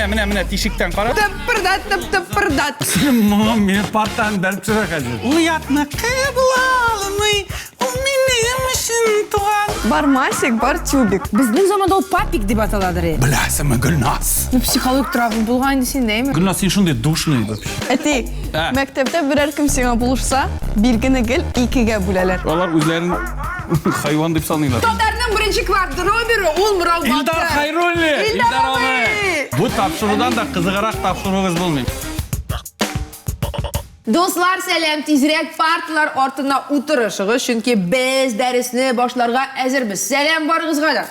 Mine tişikten kara. Tıpırdat. Mama meni partdan berip çıra kazı. Uyatma kıbılalımı, o benim için tuğan. Бар Масик, бар Тюбик. Біздің заманда ол папик деп аталады. Bilasın mı Gülnaz? Психолог травма болған десең деймін. Gülnaz sen şunday duşluy вообще. Әти, Ә. мәктәптә берәр кем сиңа булышса, билгене гел икегә бүләләр. Олар үзләрен hayvan дип саныйлар. Татарның бірінші квартиробері, ол Мұрал Батыр. İldar Hayrulli. İldar abi. Bu tapşırıdan da kızıgarak tapşırığız bulmayın. Dostlar сәлем, тизрәк парталар артына утырышыгыз, чөнки без дәресне башларга әзербез. Сәлем барыгызга да.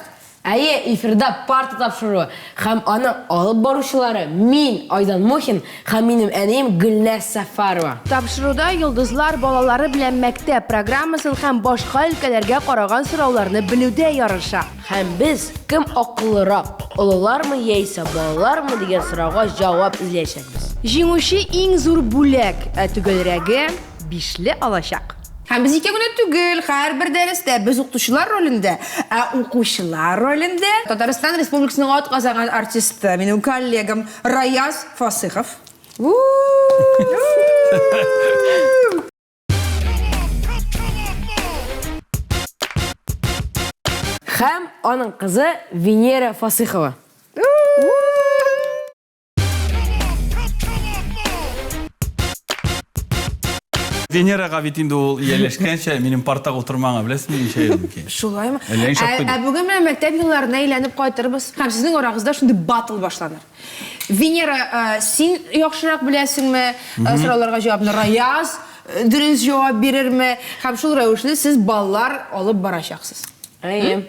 Әйе, эфирда парта тапшыруы һәм аның алып баручылары мин, Айдан Мухин, һәм минем әнием Гөлназ Сафарова. Тапшыруда йолдызлар балалары белән мәктәп программасын һәм башка өлкәләргә караган сорауларны белүдә ярыша. Һәм без кем акыллырак, олылармы яисә балалармы дигән сорауга җавап эзләячәкбез. Җиңүче иң зур бүләк, түгелрәге 5 алачак. Һәм без ике генә түгел, һәрбер дәрестә без укытучылар ролендә, укучылар ролендә Татарстан Республикасының атказанган артисты, минем коллегам Раяз Фасыхов. Һәм аның кызы Венера Фасыхова. Венераға бит инде ул ияләшкәнчә минем партага утырмаңа беләсезме ничә ел икән. Шулаймы? Әллә ничек куйды? Бүген менә мәктәп елларына әйләнеп кайтырбыз. Һәм сезнең арагызда шундый батл башланыр. Венера, син яхшырак беләсеңме? Сорауларга җавапны Раяз дөрес җавап бирерме? Һәм шул рәвешле сез баллар алып барачаксыз. Әйе.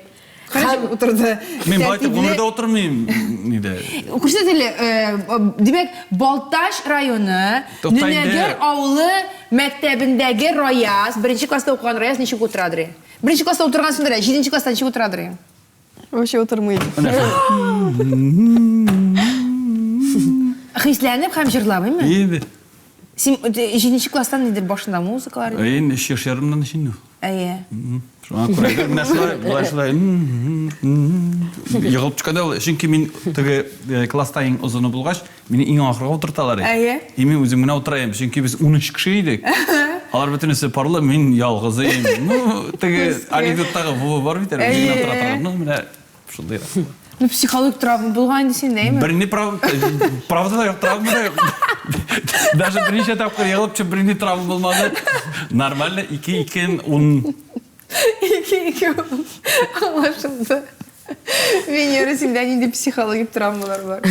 Һәм утырды. Мен байтып гомердә утырмыйм ниде. Күрсәтеле, димәк, Балташ районы, Нәгер авылы мәктәбендәге Раяз, 1нче класста укыган Раяз ничек утырадыр? 1нче класста утырган сындыр, 7нче класста ничек утырадыр? Вообще утырмый. Хисләнеп һәм җырлабыймы? Иде. Син 7нче класстан нидер башында музыкалар? Ин шешерымнан ишинде. Әйе. Шуңа күрә менә шулай ягылып чыкканда ул чөнки мин теге класста иң озыны булгач, мине иң ахырга утырталар. Әйе. Мин үзем генә утырайм, чөнки без 13 кеше идек. Алар бөтенесе парлы, мин ялгызым. Ну, теге анекдоттагы бу бар бит әле, мин утыра торган. Ну, менә шулай. Ну, психолог травма булган дисең дейме? Берни правда да юк, травма да юк. Даже берничә тапкыр ягылып чыгып берни травма булмады. Нормально 2-2-10. İki. Anlaşıldı. Венера, сендә нинди психологик травмалар бар?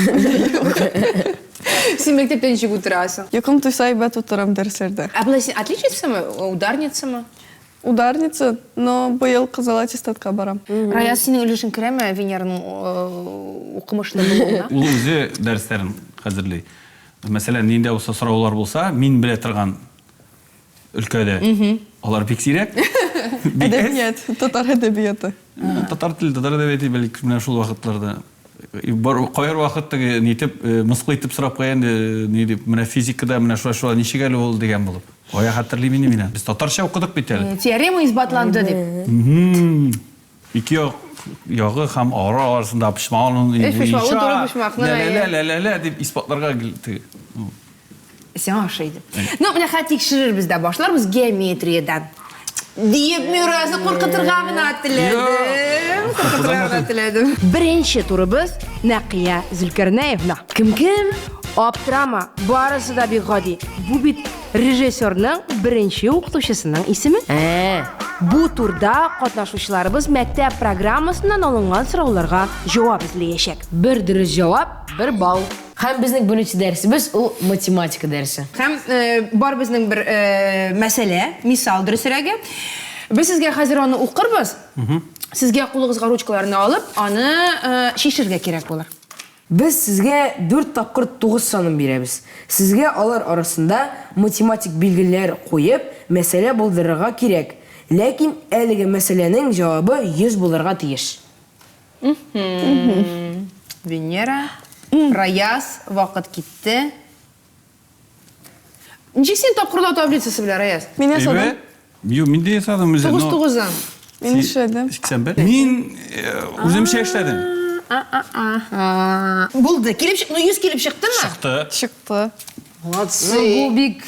Син мәктәптә ничек утырасың? Якын туйса әйбәт утырам дәресләрдә. А былай син отличницамы, ударницамы? Ударница, но быел кызыл аттестатка барам. Раяз, синең өлешең керәме Венераның укымышлы булуына? Ул үзе дәресләрен хәзерли. Мәсәлән, нинди булса сораулар булса, мин белә торган өлкәдә. Алар бик сирәк. Әдәбият, татар әдәбияты. Татар теле, татар әдәбияты бәлки менә шул вакытларда. Кайыр вакыт теге нитеп, мыскыл итеп сорап куян, ни дип, менә физикада менә шулай ничек әле ул дигән булып. Кая хәтерлим инде мин. Без татарча укыдык бит әле. Теорема исбатланды дип. Ике ягы һәм арасында пишман. Пишман, туры пишмакны. Лә дип исбатларга теге. Сен ашайды. Ну, менә хәтик ширбез дә башларбыз геометриядән. Диеп мирасы куркытырга гына теләдем. Куркытырга гына теләдем. Беренче турыбыз Нәкия Зөлкарнәевна. Кем? Аптырама, барысы да бик гади. Бу бит режиссерның беренче укытучысының исеме. Бу турда катнашучыларыбыз мәктәп программасыннан алынган сорауларга җавап эзләячәк. Бер дөрес җавап, 1 балл. Һәм безнең беренче дәресебез ул математика дәресе. Һәм бар безнең бер мәсьәлә, мисал дөресрәге. Без сезгә хәзер аны укырбыз. Сезгә кулыгызга ручкаларны алып, аны шишергә кирәк булыр. Без сезгә 4 тапкыр 9 санын бирәбез. Сезгә алар арасында математик билгеләр куеп, мәсьәлә булдырырга кирәк. Ләкин әлеге мәсьәләнең җавабы 100 булырга тиеш. Венера, Раяз, вакыт китте. Ничек син тапкырлау таблицасы белән Раяз? Мин ясадым. Юк, мин дә ясадым үзем. 9-9-дан. Мин эшләдем. Мин үзем эшләдем. Булды. Килеп чык, 100 килеп чыктымы? Çıktı. Çıktı. Молодцы. Бу бик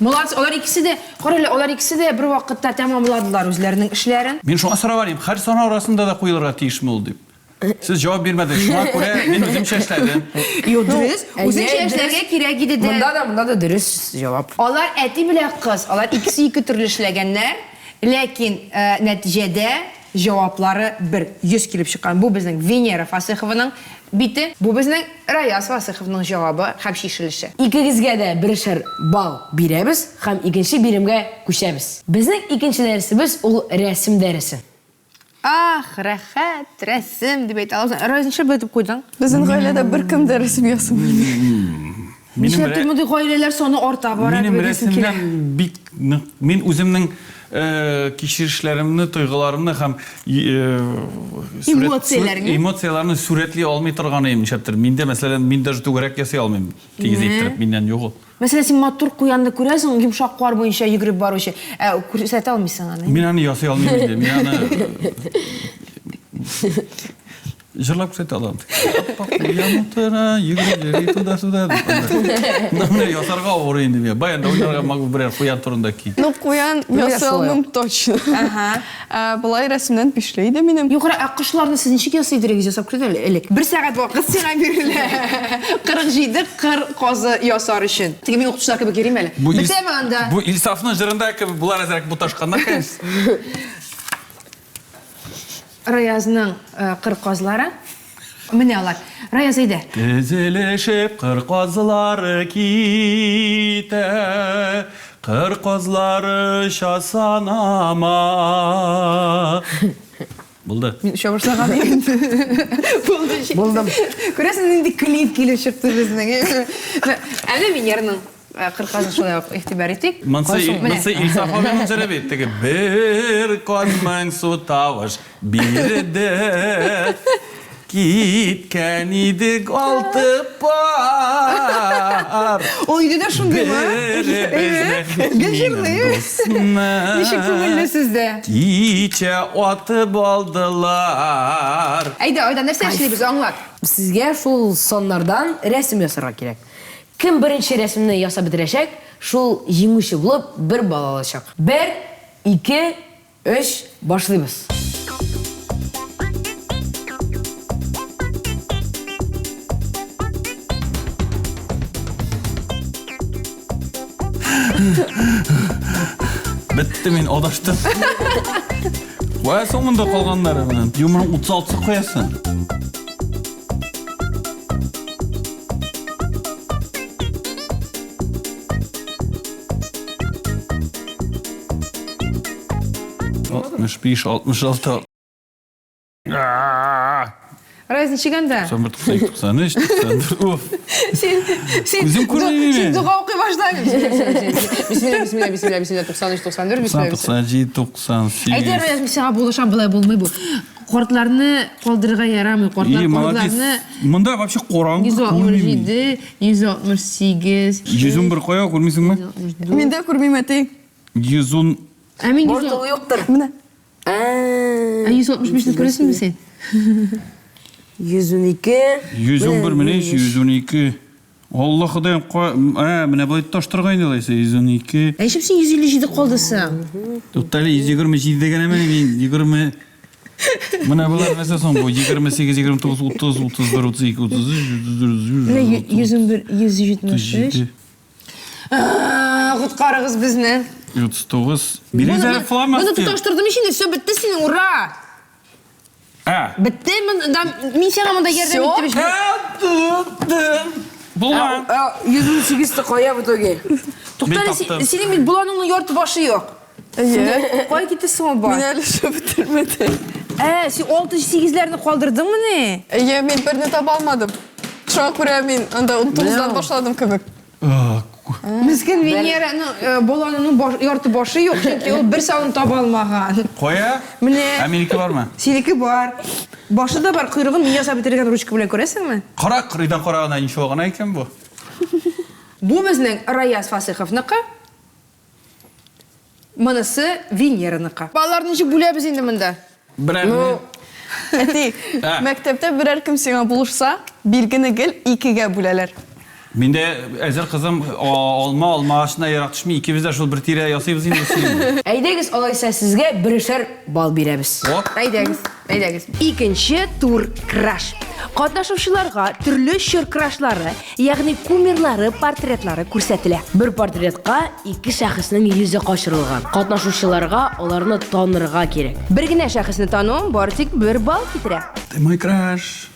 Молодцы. Олар икесе де, карале, олар икесе де бер вакытта тәмамладылар үзләренең эшләрен. Мен şuna sıra varayım. Her sonu arasında da koyulurga tiyişmi oldu. Siz cevap vermediniz. Şuna göre ben özüm şeşledim. Юк, дөрес. Үзең әйе, эшләргә кирәк иде дә. Монда да дөрес җавап. Алар әти белән кыз, алар икесе ике төрле эшләгәннәр, ләкин нәтиҗәдә җаваплары бер 100 килеп чыккан. Бу безнең Венера Фасыхованың бите, бу безнең Раяз Фасыхованың җавабы һәм шишелеше. Икегезгә дә бершәр бал бирәбез һәм икенче биремгә күчәбез. Безнең икенче дәресебез ул рәсем дәресе. Ах, рәхәт, рәсем дип әйтә аласың. Разница бетеп куйдың. Bizim gailede bir kim de resim yazmıyor. Нишләп тормыды гаиләләр саны арта бара Benim дип әйтәсең килә. resimden bik, men özümün kişirişlerimni, duygularımni ham Emotsiyalarını? emotsiyalarni suratli olmay turganım nişaptir. Mende mesela men даже to'g'rak yasay olmayman. Tegiz ettirib mendan yo'q ol. Мәсәлән, син матур куянны күрәсең, йомшак кар буенча йөгереп баручы. Күрсәтә алмыйсың аны. Men ani yasay olmayman deydi. Men ani jırlab ko'rsata olaman. Yanıtına yugurib tuda. Namne yasarga o'rin deb. Bayanda o'ynarga mag'lub birer qo'yan turindaki. Ну, kuyan yasalmam точно. Bulay resimden pişleydi benim. Югары, кышларны сез ничек ясыйдырыгыз ясап күрдегез элек? 1 сәгать вакыт сиңа бирелә. 47 кыр казы ясар өчен. Теге мин укытучылар кебек йөрим әле. Бетәме анда? Bu İlsaf'ın jırında ki bular ezerek bu taşkanlar kayız. Раязның кыр казлары. Менә алар. Раяз әйдә. Tezeleşip kır kazıları kite, kır kazları şasanama. Buldu. Мин үчә башлаган идем. Булдым. Күрәсең, инде клип килеп чыкты безнең. Әле мин ярның кыр казын шулай ук игътибар итик. Mınsı İlsaf'a benim zırıp ettik. Bir kozman su tavaş bir de gitken idik altı par. Ol иде дә шундый ма? Гәҗирле. Ничек күңелле сездә? Киче atıp aldılar. Әйдә, нәрсә эшлибез, аңлат. Сезгә шул соннардан рәсем ясарга кирәк. Кем беренче рәсемне ясап бетерәчәк, шул җиңүче булып бер бал алачак. 1, 2, 3 башлыйбыз. Bitti men odaştım. Vay sonunda kalganları menen. Yumruğun 36'sı koyasın. Altmış beş, 66. Раз ничек анда? 92, 93, 94. Uf. Үзем күрмейм Син мен. дуга укый башлайм. Бисмилlah, 93, 94, бисмилlah. 97, 98. Әйдә, Раяз, мин сиңа булышам, булай булмый бу. Картларны калдырырга ярамый, İyi, молодец. картларны Мында вообще Коран 167, 168. Yüzün bir koya görmüyorsun mu? Ben de kurmayım etek. Yüzün Ә мин Бортылы юктыр. Mine. 165-ни күрәсеңме син? 112. Yüzün bir mene 112. Allah Xudayım mene bu taştırgayın delaysa 112. Әйшеп син 157 калдысың. Туттали 127 деген эме мен 20 Мына булар нәрсә соң бу 28, 29, 30, 31, 32, 33, 101, 173. Куткарыгыз безне. 39. Биризәр фламас. Буны тоташтырдым ишинде, все бетте синең, ура! Бетте, мин сиңа монда ярдәм иттем ишин. Булган. 118 кая в итоге? Туктале, синең бит буланыңның ярты башы юк. Кая киттесең ул бар? Mine öyle şey bitirmedi. Син 6-8-ләрне калдырдыңмы не? Ben birini tabi almadım. Şu an kuraya ben anda 19'dan başladım kebek. Мискин Венераның баланының ярты башы юк, чөнки ул бер санын таба алмаган. Коя? Менә Америка бармы? синеке бар. Башы да бар, койрыгын мин ясап бетергән ручка белән күрәсеңме? Кара, кырыйдан караганда ничә гына икән бу? Бу безнең Раяз Фасыховныкы. Монысы Венераныкы. Балаларны ничек бүләбез инде монда? Берәр. Әти, мәктәптә берәр кем сиңа булышса, билгене гел 2-гә бүләләр. Миндә әзер кызым алма ашына ярак төшми, икебез дә шул бер тирә ясыйбыз инде син. Әйдәгез, алайса сезгә берешәр бал бирәбез. Әйдәгез. Икенче тур краш. Катнашучыларга төрле чор крашлары, ягъни кумирлары, портретлары күрсәтелә. Бер портретка 2 шәхеснең йөзе качырылган. Катнашучыларга аларны танырга кирәк. Бер генә шәхесне тану бары тик 1 бал китерә. Ты мой краш.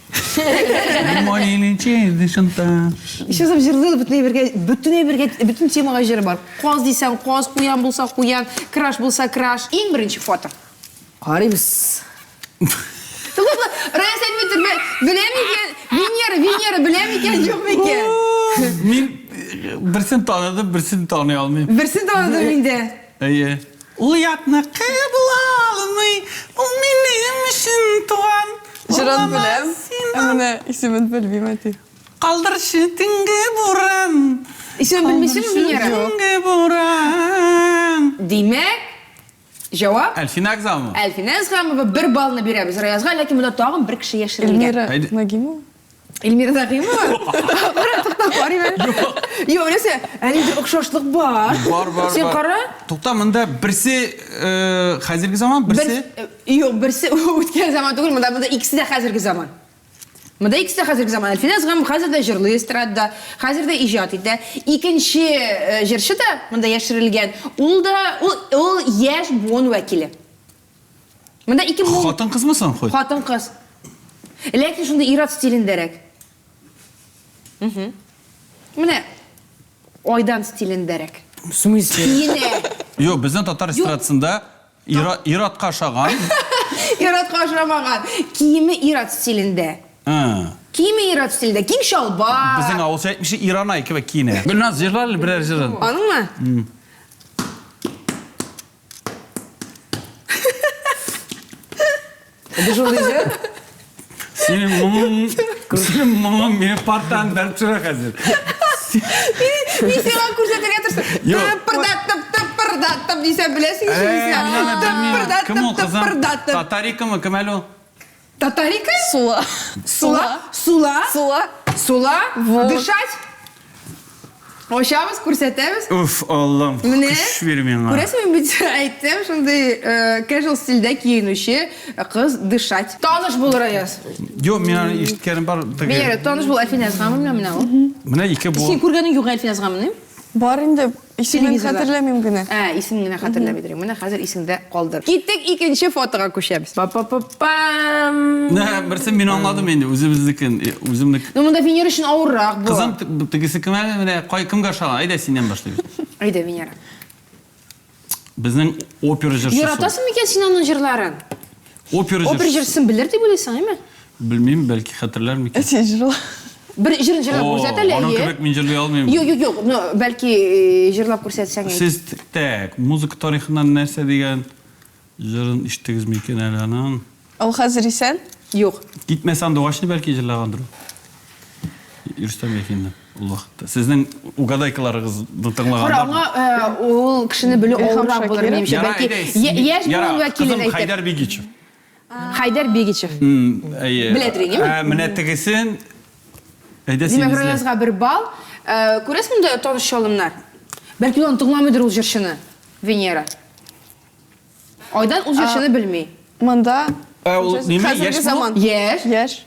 Мой лечи шантаж. Еще сам жырлы бүтүн темага жыры бар. Каз дисәң, каз, куян булса, куян, краш булса, краш. Иң беренче фото. Карыйбыз. Рая сен битер, беләм икән, Венера беләм икән, юк микән? Мин берсен таныдым, берсен таный алмыйм. Берсен таныдым инде. Әйе. Ул ятны кабул алмый, ул минем өчен туган. Жырын беләм, әміне исемен белмим, әти. Калдырчы төнге буран. Исемен белмисеңме, Венера? Төнге буран. Димәк, җавап Әлфина Акзамова. Әлфина Акзамова 1 балны бирәбез Раязга, ләкин монда тагын бер кеше яшерелгән. Эльмира Нагимова. Эльмира Нагимова? Кара, тукта, карый бер. Юк, нәрсә? Әле охшашлык бар. Бар. Сен кара? Тукта, монда берсе хәзерге заман, берсе Юк, берсе үткән заман түгел, монда икесе дә хәзерге заман. Монда икесе дә хәзерге заман. Әлфина Акзамова хәзер дә җырлый эстрадада, хәзер дә иҗат итә. Икенче җырчы да монда яшерелгән. Ул яшь буын вәкиле. Монда 2000 хатын кызмысың хой? Хатын кыз. Ләкин шунда ират стилендәрәк. Менә Айдан стилендәрәк. В смысле? Кине. Юк, безнең татар эстрадасында иратка ашаган. Иратка ашамаган. Киеме ират стилендә. Киеме ират стилендә. Киң шалбар. Безнең авылча әйтмичә Ирана икебе киенә. Гөлназ җырлар берәр җырын. Аныңмы? Бу шундый җыр? Синең моңың мине партан бәреп чыга хәзер. Мин сиңа күрсәтергә тырыштым. Тыпырдаттым дисәм беләсеңме син? Кем ул кызым? Татарикамы, кем әле ул? Татарика? Сула. Сула? Дышать? Ошабыз, күрсәтәбез. Уф, Аллам, көч бир миңа. Күрәсең, мин бит әйттем, шундый casual стилдә киенүче кыз дышать. Таныш булыр Аяз. Юк, мин аны ишеткәнем бар. Венера, таныш бул Әлфина Акзамова менә ул. Менә ике бу. Син күргәнең юк Әлфина Акзамованы? Бар инде, исемен хәтерләмим генә. Исемен генә хәтерләмидер. Менә хәзер исеңдә калдыр. Киттек икенче фотога күчәбез. Па-па-па-пам. Нә, берсе мин аңладым инде, үзебезнекен, үземнек. Ну, монда Венера өчен авыррак бу. Кызым, тегесе кем әле, менә кемгә ошаган? Әйдә синнән башлыйбыз. Әйдә, Венера. Безнең опера җырчысы. Яратасың микән син аның җырларын? Опера Опера җырчысы. җырчысын белер дип уйлыйсың, әйме? Белмим, бәлки хәтерләр микән. Әти жырла. Бер җырын җырлап күрсәт әле. Аның кебек мин җырлый алмыйм. Юк, ну, бәлки җырлап күрсәтсәң. Сез тәк, музыка тарихыннан нәрсә дигән җырын ишеттегез микән әле аның? Ул хәзер исән? Юк. Китмәсәң дувашны бәлки җырлагандыр. Рөстәм Якиннән ул вакытта. Сезнең угадайкаларыгызны тыңлаганда. Аңа ул кешене белү авыррак булыр минемчә. Бәлки яшь буын вәкилен әйтеп. Хайдар Бигичев. Хайдар Бигичев. Беләдер инде. Менә тегесен әйдә Димәк, син. Раязга 1 бал. Күрәсең монда таныш чалымнар. Бәлки ул тыңламыйдыр ул җырчыны. Венера. Айдан ул җырчыны белми. Монда Ул нимә хәзерге яшь заман. Яшь.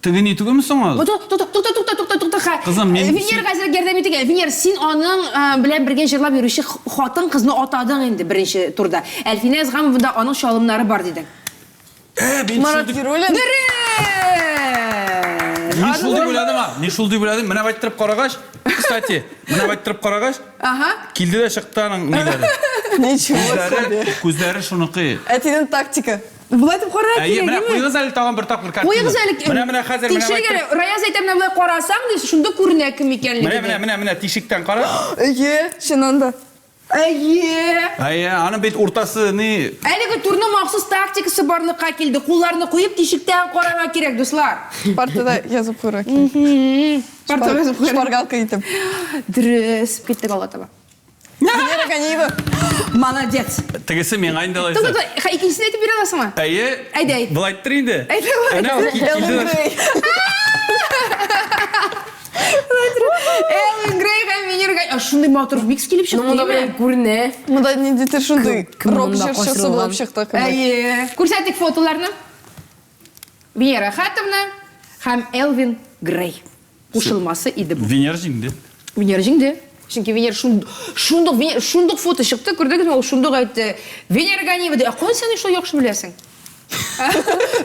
Теге ни түгелме соң ул? Тута. Кызым, мен- Венера хәзер ярдәм итегән. Венера, син аның белән бергә җырлап йөрүче хатын кызны атадың инде беренче турда. Әлфина Акзамовада аның чалымнары бар дидең. Марат Герулин. Мин шул дип уйладым. Мин шул дип уйладым. Менә байттырып карагач, кстати, менә байттырып карагач, килде дә чыкты аның ниләре. Ничего себе. Күзләре шуныкы. Әтинең тактика. Булай дип кара Әйе, менә кирәк. куйгыз әле тагын бер тапкыр картина. Куйгыз әле. Менә хәзер менә Тикшергә, Раяз әйтә менә булай карасаң ди, шунда күренә кем икәнлеге. Менә тишектән кара. Әйе, чынында. Әйе. Әйе, аның бит уртасы ни? Әлеге турны махсус тактикасы барлыкка килде. Кулларны куеп тишектән карарга кирәк, дуслар. Партада язып куйрак. Партага язып куйрак. Шпаргалка итеп. Дөрес, киттек алга таба. Венера Ганиева. Молодец. Тегесе мен айындалайсың. Тоқта, екіншісін айтып бере аласың ма? Әйе. Айдай. Былай айттыр енді. Айда, былай. Элвин Грей. Элвин Грей һәм Венера Ганиева. Шундай матур микс келіп шықты. Мында белән күренә. Мында ниндидер шундай Кім рок мұнда җырчысы қосылған? булып чыкты. Әйе. Күрсәтик фотоларны. Венера Хатовна һәм Элвин Грей. Кушылмасы иде бу. Венера жеңді. Венера жеңді. Чөнки Венера шундук фото чыкты, күрдегезме, ул шундук айтты. Венера Ганиева ди, "Кой сен шул яхшы беләсең?"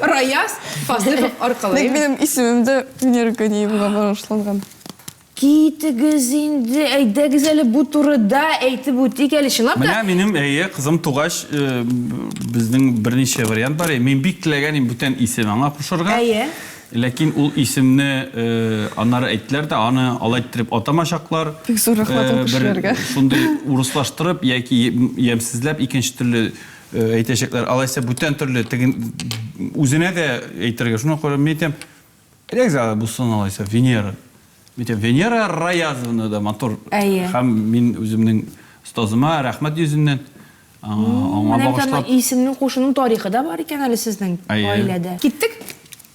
Раяз Фазлыев аркылы. Минем исемемдә Венера Ганиевага багышланган. Китегез инде, әйдәгез әле бу турыда әйтеп үтик әле чынлап Менә та. минем әйе кызым тугач безнең берничә вариант бар. Мин бик теләгән идем бүтән исем аңа кушырга. Әйе. Ләкин ул исемне аннары әйттеләр дә, аны алай итеп атамашаклар. Бик зур рәхмәт ул кешеләргә. Шундай урыслаштырып яки ямсезләп икенче төрле әйтәчәкләр. Алайса бүтән төрле үзенә дә әйтергә шуны күрә мин әйтәм. Эләгә бусын алайса Венера. Мин әйтәм Венера Раязовна да матур. Әйе. Һәм мин үземнең остазыма рәхмәт йөзеннән аңа Менә багышлап. исемнең кушуның тарихы да бар икән әле сезнең Әйе. гаиләдә. Киттек.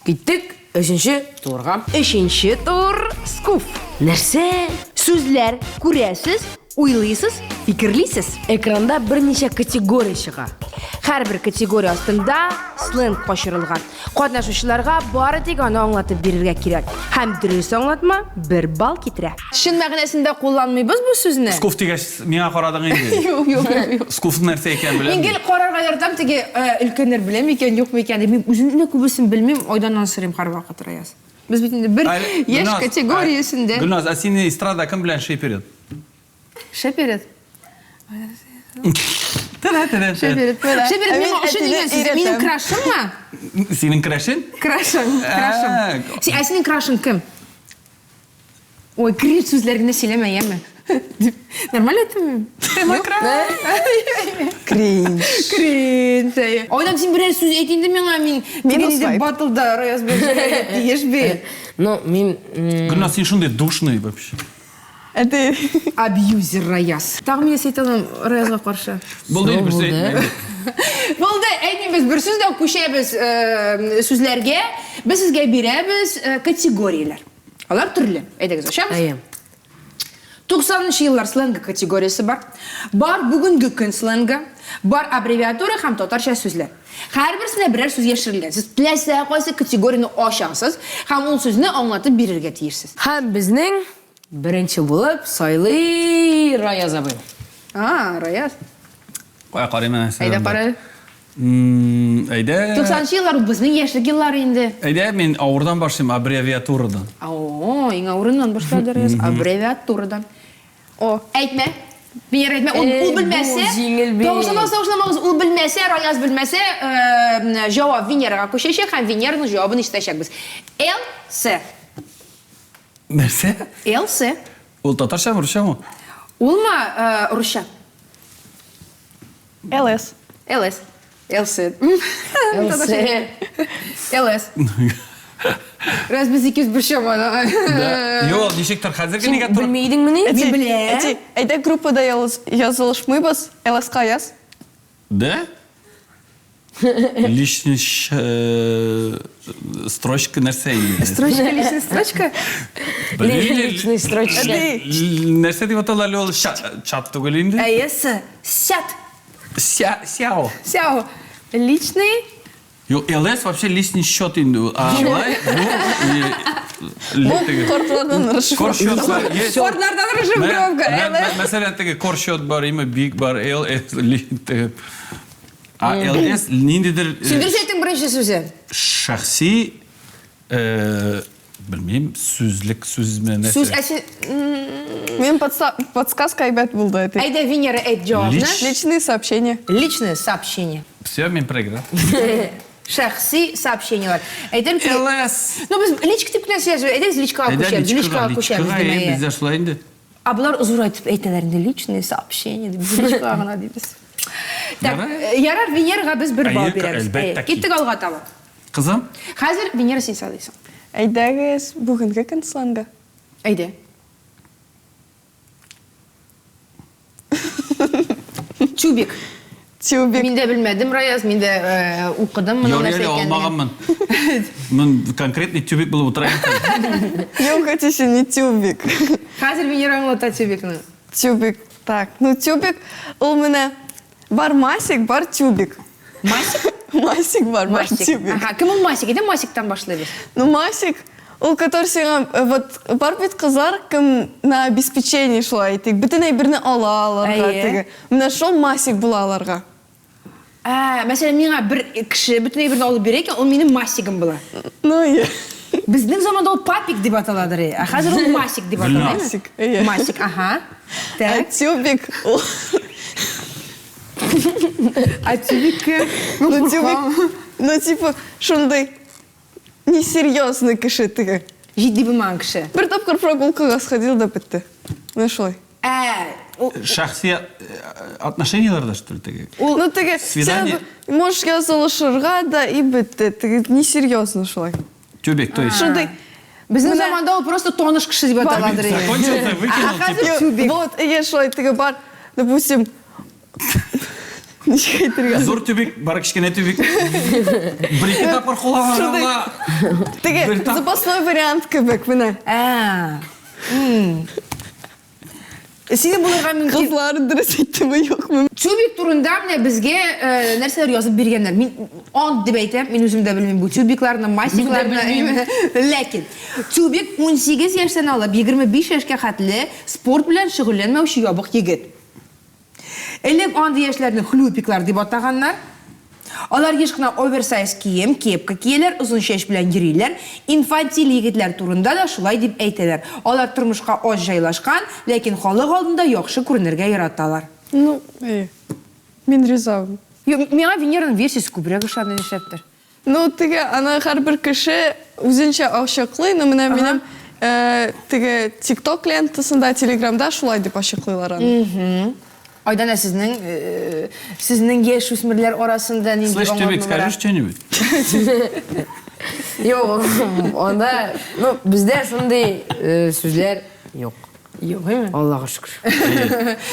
Киттек 3нче турга. 3нче тур скуф. Нәрсә? Сүзләр күрәсез, уйлыйсыз, фикерлисез. Экранда берничә категория чыга. Һәрбер категория астында сленг кашырылган. Катнашучыларга бары тик аны аңлатып бирергә кирәк. Һәм дөрес аңлатма 1 балл китерә. Шын мәгънәсендә кулланмыйбыз бу сүзне. Скуф дигәч миңа карадың инде. Юк. Скуф нәрсә икән беләм. Мин гел карарга ярдәм теге өлкәннәр беләм икән, юкмы икән дип. Мин үземне күбесен белмим, айданнан сырым һәрвакыт Раяз. Без бит инде бер яшь категориясендә. Гөлназ, а сине эстрада кем белән шейперет? Шәперет. Шейперет. Шәперет мин ошо дигән сүз. Минем крашыммы? Синең крашин? Крашым. Синең крашың кем? Ой, крит сүзләр генә сөйләмә, яме. Нормально әйтәм. Мой краш. Кринж. Ойдан син берәр сүз әйт инде миңа, мин тегенде батылда Раяз белән диеш бит. Ну, мин Гөлназ, син шундый душный вообще. Это Абьюзер Раяз. Тагы мин әйтәм Раязга каршы. Булды инде берсе әйтмә. Булды, әйтим без бер сүздә күчәбез сүзләргә. Без сезгә бирәбез категорияләр. Алар төрле. Әйдәгез, ошамыз? әйе. 90-нчы еллар сленгы категориясы бар. Бар бүгенге көн сленгы, бар аббревиатура һәм татарча сүзләр. Һәрберсенә берәр сүз яшерелгән. Сез теләсә кайсы категорияны ачасыз һәм ул сүзне аңлатып бирергә тиешсез. Һәм безнең беренче булып Сайлый Раяз абый. Раяз. Кая карыйм сән. Әйдә кара. Әйдә. 90-нчы еллар безнең яшьлек еллары инде. Әйдә, мин авырдан башлыйм аббревиатурадан. Иң авырыннан башлады Раяз, аббревиатурадан. Әйтмә. Бер әйтмә, ул белмәсә. Тагышламагыз, ул белмәсә, Раяз белмәсә, җавап Венерага күчәчәк һәм Венераның җавабын ишетәчәкбез. Л-С. Нәрсә? Л-С. Ул татарчамы, русчамы? Улма русча. ЛС. Л-С. Л-С. Л-С. Раз без икебез бер чамада. Юк, ничектер хәзерге нигә тур? Белмәйдеңме ни? Мин беләм. Әйдә группада язылышмыйбыз. ЛСК яз. Да? Лишний строчка нәрсә инде? Строчка, лишняя строчка. Личный строчка. Нәрсә дип аталар ул чат түгел инде? С. Сят. Сяо. Сяо. Личный. Юк, ЛС вообще лишний счет инде. Алай, Кортлардан кор счет бар. Кортлардан режим громко. ЛС. Мәсәлән, теге кор счет бар, имя биг бар, ЛС. ЛС ниндидер Сөндерсәйтең беренче сүзе. шәхси белмим, сүзлек сүзме нәрсә. Сүз әсе. Мен подсказка әйбәт булды. Әйдә Венера әйт җавабны. Личные сообщения. Личное сообщение. Все, мен проиграл. Шәхси сообщениелар. Әйтәм ки, ЛС. ну без личка дип кенә сөйләшәбез. Әйдәгез личкага күчәбез. Личкага күчәбез димәе. Бездә шулай инде. Булар зур әйтеп әйтәләр инде личное сообщение дип личкага гына дибез. Так, ярар Венерага без бер бал бирәбез. Киттек алга таба. Кызым? Хәзер Венера син сайлыйсың. Әйдәгез бүгенге көн сленгы. Әйдә. Тюбик. Тюбик. Мен де білмедім, Раяз, мен де оқыдым мұны нәрсе Yoreli екенін. olmağımın. Мен конкретный тюбик был утраем. Я хочу еще не тюбик. Қазір мен аңлата тюбикні. Тюбик. Так, ну тюбик, у меня бар масик, бар тюбик. Масик? Масик бар, бар тюбик. Ага, кім ол Масик? Еде Масиктан башлайбыз. Ну масик, ол который сеңа, вот бар бит қызар, кім на обеспечение шла айтик, бітіне бірні ала аларға Әйе. тігі. Мына шол масик бұл аларға. Мәселен, меңа бір кіші бүтіне бірді алып берек, ол менің Масигім бұла. Ну, е. Біздің заманда ол папик деп аталадыр. Қазір ол Масик деп аталады. Масик, иә. Масик, ага. А Так. тюбик, ол... А тюбик? Ну, тюбик, ну, типа, шондай несерьезный кіші тігі. Жидді бұман кіші. Бір тапқыр прогулкаға сходил да бітті. Ну, шолай. Шахси отношенияларда что ли теге? Ну, тігі, Свидание? сен можешь язылышырға да и бітті. Тігі, несерьезно шолай. Тюбик, то есть. Шондай... Біздің заманда ол просто тоныш кіші деп аталадыр. Закончился, выкинул, А типа. қазір тюбик. Вот, и шолай, тігі бар, допустим... Ничего айтырға. Зор тюбик, бар кішкене тюбик. Бір-екі тапқыр қолағанға. Тігі, запасной вариант кебек, міне. Сені бұларға мүмкін... Қызлары дұрыс айтты ма, yok mu? Тюбик турында міне бізге нәрселер жазып бергендер. Мен ант деп айтам, мен өзім де білмеймін бұл тюбикларны, масикларны. Ләкин, тюбик 18 яштан алып 25 яшқа қатылы спорт білән шүғылленмеуші ябық егет. Элек анды яшьләрне хлюпиклар дип атаганнар. Алар ешкына оверсайз кием, кепка киеләр, узун чәч белән йөриләр. Инфантил егетләр турында да шулай дип әйтәләр. Алар тормышка аз җайлашкан, ләкин халык алдында яхшы күренергә яраталар. Ну, мен ризамын. Миңа Венераның версиясы күбрәк ошады нишләптер. Ну, тігі, ана һәрбір кіші үзінше ашықлы, но менем тігі TikTok лентасында, Телеграмда шулай деп ашықлылар аны. Айдана сезнең яшь үсмерләр арасында нинди Слышь, тюбик, скажешь что-нибудь? Yok, onda, ну, bizde şunday sözler yok. Yok, değil mi? Allah'a şükür.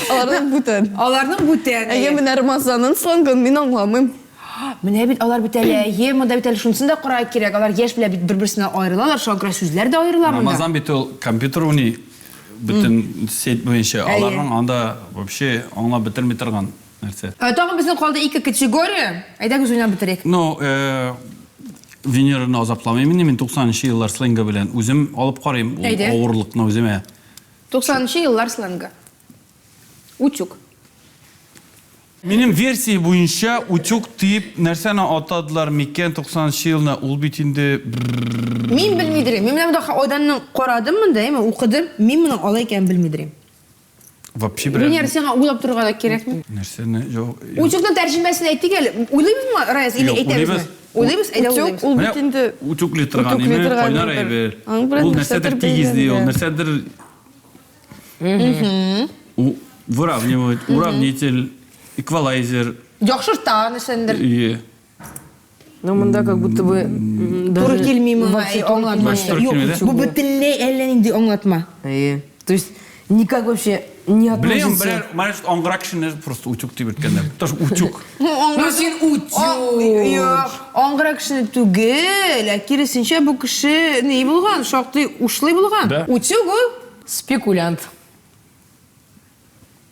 Алардан бүтән. Аларның бүтән. Әгер мен Рамазанның слангын мен аңламыйм. Менә бит алар бит әле, монда бит әле шунсын да карар кирәк. Алар яшь белән бит бер-берсеннән аерылалар, шуңа сүзләр дә аерыла монда. Рамазан бит ул компьютер уни бүтін сет бойынша аларның анда вообще аңлап бітірмей тұрған нәрсе. Тагын безнең калды 2 категория. Әйдәгез уйнап битерик. Ну, Венераны азапламаймын, мен 90-нчы еллар сленга белән үзем алып карыйм, ул Әйдә. авырлыкны үземә. 90-нчы еллар сленгы. Утюг. Минем версия буенча утюг дип нәрсәне атадылар микән 90-нчы елны, ул бит инде Мин белмидерим. Мин менә айданның карадым монда, укыдым. Мин моның алай икән белмидерим. вообще Венера сиңа уйлап торырга да кирәкме? нәрсәне жоқ. Утюгның тәрҗемәсен әйтик әле. Уйлыйбызмы, Раяз, или Юк, әйтәбезме? Уйлыйбыз, әйдә Утюг, уйлыйбыз. ул бит инде... Утюгли торган Утюгли име, торган кайнар име. әйбер. Аң белән Ул нәрсәдер нәрсәдер тигезли, ул бәйләнгән. нәрсәдер выравнивать, уравнитель, эквалайзер. Яхшырта нәрсәндер. Ну, монда как будто бы... Туры килми моңа, аңлатма. Вообще туры килмейді? Бу бөтенләй әллә нинди аңлатма. То есть, никак вообще не Блин, относится... мана аңгырак кешене просто утюг дип әйткәннәр. Таш утюг. Ну син утюг. Аңгырак кешене түгел, киресенчә бу кеше ни булган? Шактый ушлый булган. Да. Утюг ул. Спекулянт.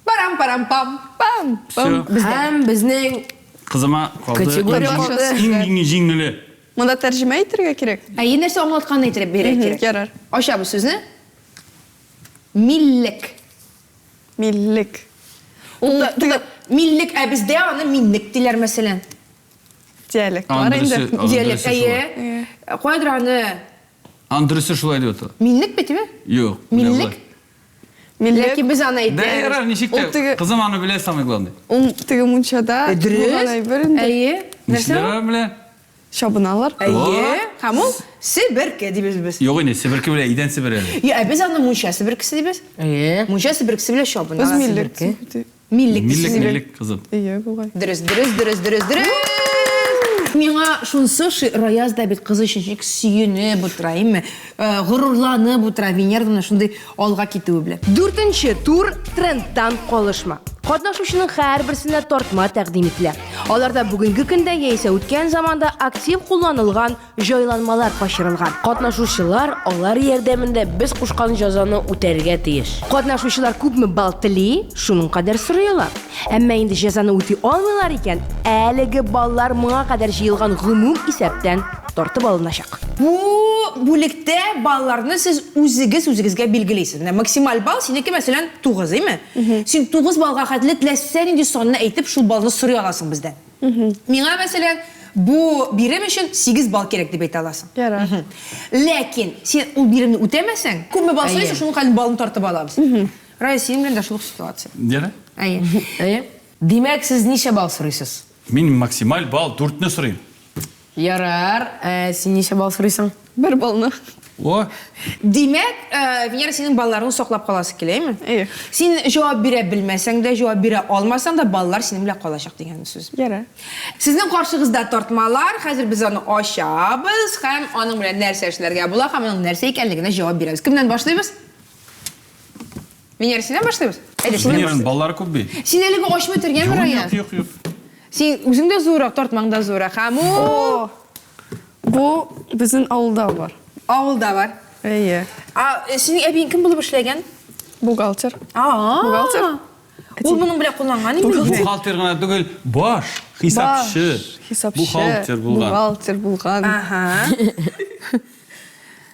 Парам-парам-пам. Пам! Пам! Һәм безнең Кызыма калды. Категория калды. Иң җиңеле. Монда тәрҗемә итәргә кирәк. Әйе, нәрсә аңлаткан әйтеп бирә кирәк. Ярар. Ачабыз сүзне. Миллек. Миллек. Ул миллек, бездә аны минлек диләр мәсәлән. Диалект бар инде. Диалект, әйе. Кайдыр аны Андресе шулай дип атала. минлек битме? Юк. Миллек. Миллек. Ләкин без аны Да, әйтәбез. ярар, ничек Ул теге- тә. Кызым аны белә самый главный. Ул теге мунчада булган әйбер инде. Әйе. Нәрсә? Ничек белә? Чабыналар. Әйе. Һәм ул себерке дибез без. Юк инде, себерке белә, идән себерә. Я, без аны мунча себеркесе дибез. Мунча себеркесе белә шабына. Без миллек. Миллек. Миллек кызым. Ие, бугай. Дөрес. Миңа шунсы Раяз да бит кызы өчен сөйенеп утырайм, горурланып утыра Венераның шундай алга китүе белән. 4-нче тур трендтан калышма. Катнашучының һәрберсенә тартма тәкъдим ителә. Аларда бүгенге көндә яисә үткән заманда актив кулланылган җайланмалар качырылган. Катнашучылар алар ярдәмендә без кушкан җәзаны үтәргә тиеш. Катнашучылар күпме балл тели, шуның кадәр сорыйлар. Әмма инде җәзаны үти алмыйлар икән, әлеге баллар моңа кадәр җыелган гомум исәптән тартып алыначак. Бу бүлектә балларны сез үзегезгә билгелисез. Менә максималь балл синеке мәсәлән 9, име? Син 9 баллга хәтле теләсәң инде сонны әйтеп шул баллны сорый аласың бездән. Миңа мәсәлән бу бирем өчен 8 балл кирәк дип әйтә аласың. Ярар. Ләкин син ул биремне үтәмәсәң, күпме балл сорыйсың, шуның хәтле баллны тартып алабыз. Рая, синең белән дә шул ситуация. Дәре? Әйе. Димәк, сез ничә балл сорыйсыз? Мин максималь балл 4-не сорыйм. Ярар, син ничә балл сорыйсың? 1 балны. О, Димәк, Венера синең балларыңны саклап каласы киләме? Син җавап бирә белмәсәң дә, җавап бирә алмасаң да баллар синең белән калачак дигән сүз. Ярар. Сезнең каршыгызда тартмалар, хәзер без аны ачабыз һәм аның белән нәрсә эшләргә була, һәм аның нәрсә икәнлегенә җавап бирәбез. Кемнән башлыйбыз? Венера, синнән башлыйбыз? Венераның баллары күп бит. Син әлеге ачмый тергән Рая? Юк. Син үзең дә зуррак, тартмаң да зуррак. Һәм Бу безнең авылда бар. авылда бар. Әйе. Синең әбиң кем булып эшләгән? Бухгалтер. Бухгалтер. Ул моның белән кулланган име? Бухгалтер гына түгел, баш хисапчы. Бухгалтер булган. Бухгалтер булган.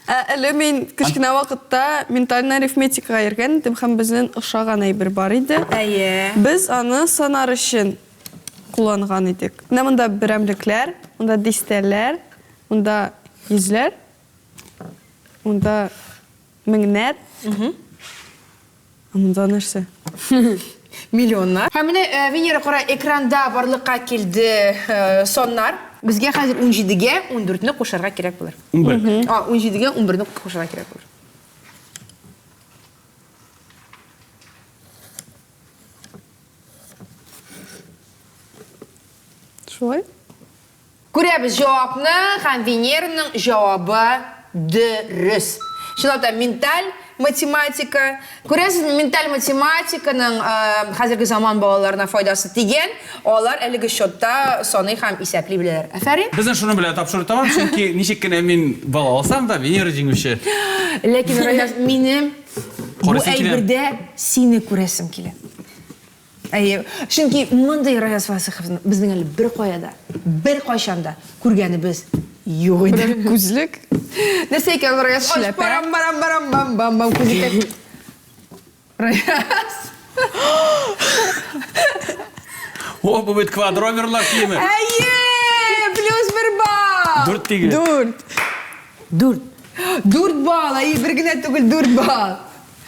Әле мин кичкенә вакытта ментальная арифметикага йөргән идем һәм безнең ошаган әйбер бар иде. Әйе. Без аны санар өчен кулланган идек. Менә монда берәмлекләр, монда дистәләр, монда йөзләр, монда меңнәр. Монда нәрсә? Миллионнар. Һәм менә Венера кара экранда барлыкка килде соннар. Безгә хәзер 17-гә 14-не кушарга кирәк булыр. 11. 17-гә 11-не кушарга кирәк булыр. Шулай? Күрәбез җавапны һәм Венераның җавабы дөрес. Шулай да менталь математика. Күрәсезме, менталь математиканың хәзерге заман балаларына файдасы тигән. Алар әлеге счетта саный һәм исәпли беләләр. Афәрин. Безнең шуны белән тапшырып табам, чөнки ничек кенә мин бал алсам да Венера җиңүче. Ләкин Раяз, минем бу Карыйсы килә. әйбердә сине күрәсем килә. Әйе, чөнки мондай Раяз Васыховны безнең әле бер каяда, бер кайчанда күргәнебез юк иде. Күзлек. Нәрсә икән Раяз? Барам күзлек. Раяз. О, бу бит квадроверлар киеме. Әйе, плюс 1 балл. 4 тиге. 4 балл, әйе, бер генә түгел 4 балл.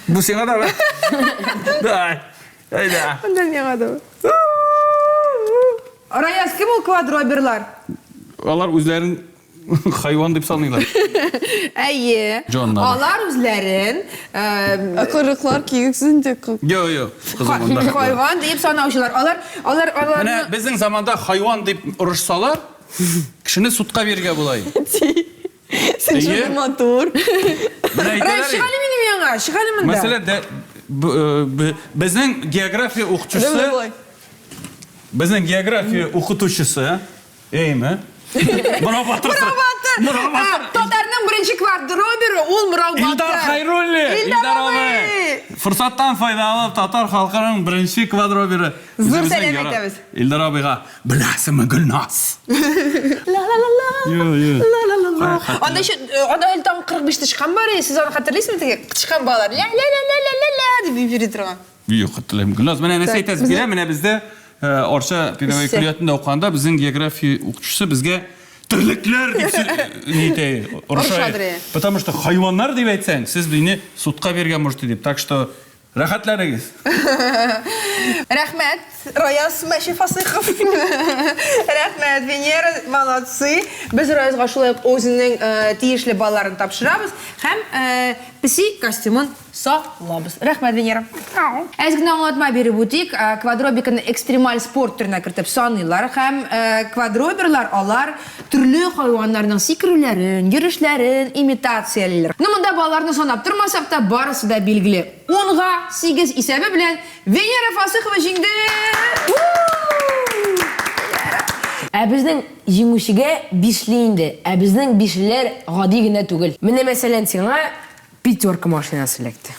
Бу сиңа да. Да. Айда. Монда не гада. Раяз, кем ул квадроберлар? Алар үзләрен хайван дип саныйлар. Әйе. Jonlar. Алар үзләрен Акырыклар кигексендә. Yo. Кызымында. хайван дип санаучылар. Алар Менә безнең заманда хайван дип урышсалар, кешене судка бирергә була. Син шуны матур. Раяз, шигали минем яңа, шигали монда. Мәсәлән, безнең география укытучысы, әйме? Мұрабатыр. Татарның беренче квадробері, ул Мұрабатыр. Илдар Хайрулли. Илдар абый. Фырсаттан файдаланып татар халкының беренче квадробері. Зур сәлам әйтәбез. Илдар абыйга беләсеңме Гөлназ? Анда еще, анда там 45-те чыккан бар, сез аны хәтерлисезме теге чыккан балалар? Ля дип йөри торган. Юк, хәтерләмим. Гөлназ, менә нәрсә әйтәсез бирә, менә бездә Орша педагогик көллиятында укганда безнең география укытучысы безгә терлекләр дип нитә Орша. Потому что хайваннар дип әйтсәң, сез мине судка бергән можете дип. Так что рәхәтләрегез. Рәхмәт, Раяз Мәшифасыхов. Рәхмәт, Венера, молодцы. Без Раязга шулай ук үзенең тиешле балларын тапшырабыз һәм песи костюмын салабыз. Рәхмәт, Венера. Әз генә аңлатма биреп үтик. Квадробиканы экстремаль спорт түренә кертеп саныйлар һәм квадроберлар алар төрле хайваннарның сикерүләрен, йөрешләрен имитациялыйлар. Монда балаларны санап тормасак та барысы да билгеле. 10-га 8 исәбе белән Венера Фасыхова җиңде. Ә безнең җиңүчегә 5ли инде. Ә безнең 5ләр гади генә түгел. Менә мәсәлән сиңа 5 машинасы эләкте.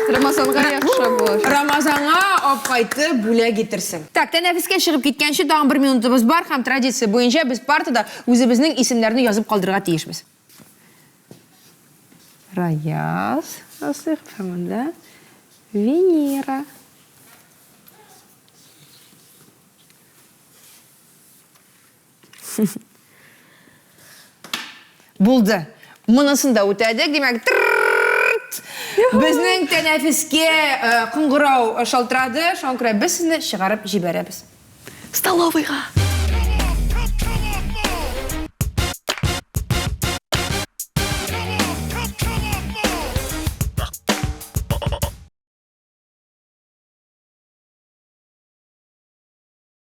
Рамазанга яхшы булыр. Рамазанга алып кайтып бүләк китерсен. Так, тәнәфескә чыгып киткәнче тагын 1 минутыбыз бар һәм традиция буенча без партада үзебезнең исемнәрне язып калдырырга тиешбез. Раяз, Асых һәм Венера. Булды. Монысын да үтәдек, димәк, безнең тәнәфескә кыңгырау шалтырады, шуңа күрә без сезне чыгарып җибәрәбез. Столовыйга.